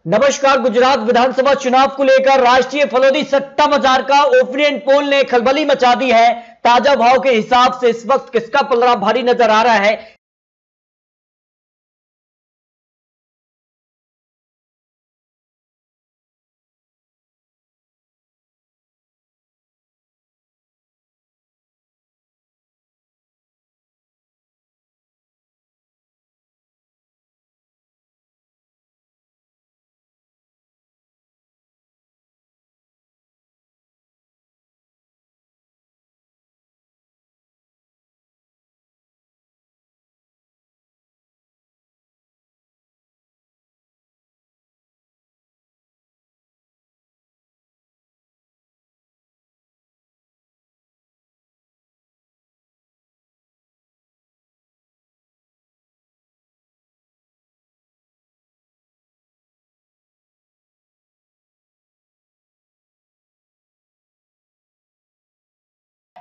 नमस्कार। गुजरात विधानसभा चुनाव को लेकर राष्ट्रीय फलोदी सट्टा बाजार का ओपिनियन पोल ने खलबली मचा दी है। ताजा भाव के हिसाब से इस वक्त किसका पलड़ा भारी नजर आ रहा है?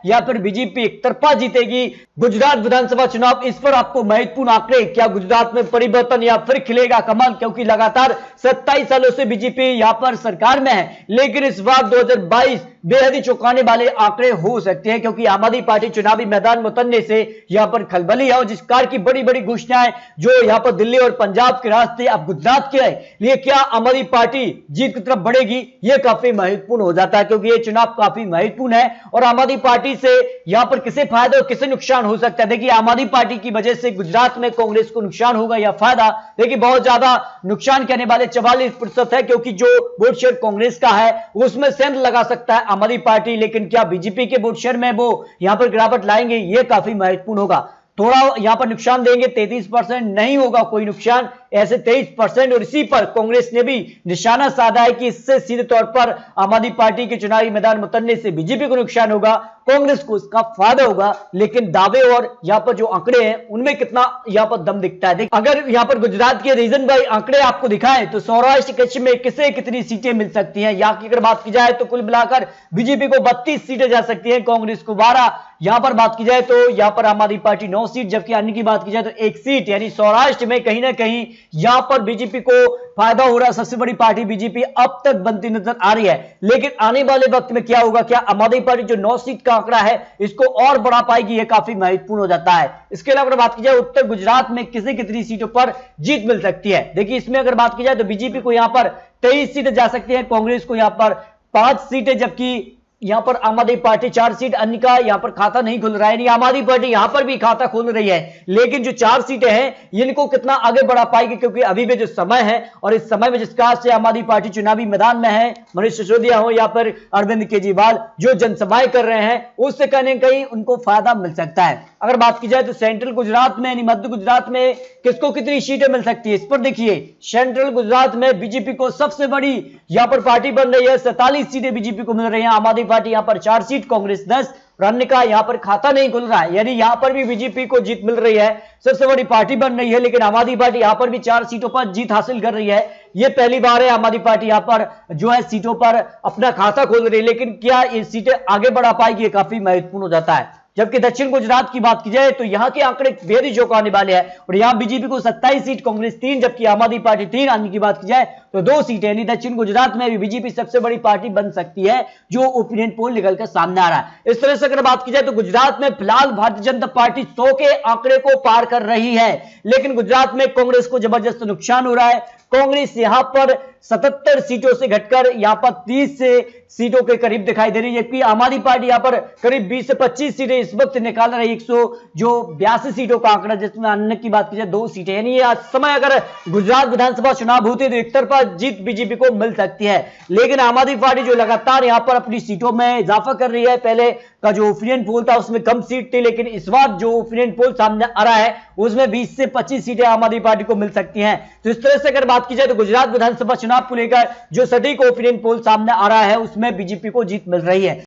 या फिर बीजेपी एक तरफा जीतेगी गुजरात विधानसभा चुनाव? इस पर आपको महत्वपूर्ण आंकड़े, क्या गुजरात में परिवर्तन या फिर खिलेगा कमल? क्योंकि लगातार 27 सालों से बीजेपी यहां पर सरकार में है, लेकिन इस बार 2022 बेहद ही चौंकाने वाले आंकड़े हो सकते हैं, क्योंकि आम आदमी पार्टी चुनावी मैदान में उतरने से यहां पर खलबली है और जिस कार की बड़ी बड़ी घोषणाएं जो यहां पर दिल्ली और पंजाब के रास्ते अब गुजरात के लिए, क्या आम आदमी पार्टी जीत की तरफ बढ़ेगी? यह काफी महत्वपूर्ण हो जाता है, क्योंकि यह चुनाव काफी महत्वपूर्ण है और आम आदमी पार्टी से यहां पर किसे फायदा और किसे नुकसान हो सकता है। देखिए, आम आदमी पार्टी की वजह से गुजरात में कांग्रेस को नुकसान होगा या फायदा? देखिए, बहुत ज्यादा नुकसान कहने वाले 44% है, क्योंकि जो वोट शेयर कांग्रेस का है उसमें सेंध लगा सकता है आम आदमी पार्टी, लेकिन क्या बीजेपी के वोट शेयर में वो यहां पर गिरावट लाएंगे? यह काफी महत्वपूर्ण होगा। थोड़ा यहां पर नुकसान देंगे, 33% नहीं होगा कोई नुकसान, ऐसे 23%। और इसी पर कांग्रेस ने भी निशाना साधा है कि इससे सीधे तौर पर आम आदमी पार्टी के चुनावी मैदान में उतरने से बीजेपी को नुकसान होगा, कांग्रेस को इसका फायदा होगा। लेकिन दावे और यहां पर जो आंकड़े हैं उनमें कितना यहां पर दम दिखता है? अगर यहां पर गुजरात के रीजन बाई आंकड़े आपको दिखाएं तो सौराष्ट्र कच्छ में किसे कितनी सीटें मिल सकती हैं, यहां की अगर बात की जाए तो कुल मिलाकर बीजेपी को 32 सीटें जा सकती हैं, कांग्रेस को 12। यहां पर बात की जाए तो यहां पर आम आदमी पार्टी 9 सीट, जबकि अन्य की बात की जाए तो 1 सीट, यानी सौराष्ट्र में कहीं ना कहीं यहां पर बीजेपी को फायदा हो रहा है। सबसे बड़ी पार्टी बीजेपी अब तक बनती नजर आ रही है, लेकिन आने वाले वक्त में क्या होगा? क्या आम आदमी पार्टी जो 9 सीट का आंकड़ा है इसको और बढ़ा पाएगी? यह काफी महत्वपूर्ण हो जाता है। इसके अलावा अगर बात की जाए उत्तर गुजरात में किसे कितनी सीटों पर जीत मिल सकती है, देखिए इसमें अगर बात की जाए तो बीजेपी को यहां पर 23 सीटें जा सकती है, कांग्रेस को यहां पर 5 सीटें, जबकि यहां पर आम आदमी पार्टी 4 सीट, अन्य का यहां पर खाता नहीं खुल रहा है। नहीं, आम आदमी पार्टी यहां पर भी खाता खोल रही है, लेकिन जो 4 सीटें हैं इनको कितना आगे बढ़ा पाएगी? क्योंकि अभी भी जो समय है और इस समय में जिस कार से आम आदमी पार्टी चुनावी मैदान में है, मनीष सिसोदिया हो या फिर अरविंद केजरीवाल जो जनसभाएं कर रहे हैं, उससे कहीं न कहीं उनको फायदा मिल सकता है। अगर बात की जाए तो सेंट्रल गुजरात में यानी मध्य गुजरात में किसको कितनी सीटें मिल सकती है, इस पर देखिए सेंट्रल गुजरात में बीजेपी को सबसे बड़ी यहां पर पार्टी बन रही है, 47 सीटें बीजेपी को मिल रही है। आम आदमी पार्टी यहां पर 4 सीट, कांग्रेस 10, और अन्य का यहां पर खाता नहीं खुल रहा है, यानी यहां पर भी बीजेपी को जीत मिल रही है, सबसे बड़ी पार्टी बन रही है। लेकिन आम आदमी पार्टी यहां पर भी 4 सीटों पर जीत हासिल कर रही है। यह पहली बार है आम आदमी पार्टी यहां पर जो है सीटों पर अपना खाता खोल रही है, लेकिन क्या ये सीटें आगे बढ़ा पाएगी? ये काफी महत्वपूर्ण हो जाता है। जबकि दक्षिण गुजरात की बात की जाए तो यहां के आंकड़े बेहद ही चौंकाने वाले हैं, और यहां बीजेपी को 27 सीट, कांग्रेस 3, जबकि आम आदमी पार्टी 3, अन्य की बात की जाए तो 2 सीटें, यानी दक्षिण गुजरात में भी बीजेपी सबसे बड़ी पार्टी बन सकती है, जो ओपिनियन पोल निकलकर सामने आ रहा है। इस तरह से अगर बात की जाए तो गुजरात में फिलहाल भारतीय जनता पार्टी 100 के आंकड़े को पार कर रही है, लेकिन गुजरात में कांग्रेस को जबरदस्त नुकसान हो रहा है। कांग्रेस यहां पर 77 सीटों से घटकर यहां पर 30 सीटों के करीब दिखाई दे रही है, जबकि आम आदमी पार्टी यहां पर करीब 20 से 25 सीटें इस वक्त निकाल रही है। 182 सीटों का आंकड़ा, जिसमें अन्य की बात की जाए 2 सीटें, यानी आज समय अगर गुजरात विधानसभा चुनाव होते तो एक तरफा जीत बीजेपी को मिल सकती है। लेकिन आम आदमी पार्टी जो लगातार यहां पर अपनी सीटों में इजाफा कर रही है, पहले का जो ओपिनियन पोल था उसमें कम सीट थी, लेकिन इस बार जो ओपिनियन पोल सामने आ रहा है उसमें 20 से 25 सीटें आम आदमी पार्टी को मिल सकती हैं। तो इस तरह से अगर बात की जाए तो गुजरात विधानसभा चुनाव को लेकर जो सटीक ओपिनियन पोल सामने आ रहा है उसमें बीजेपी को जीत मिल रही है।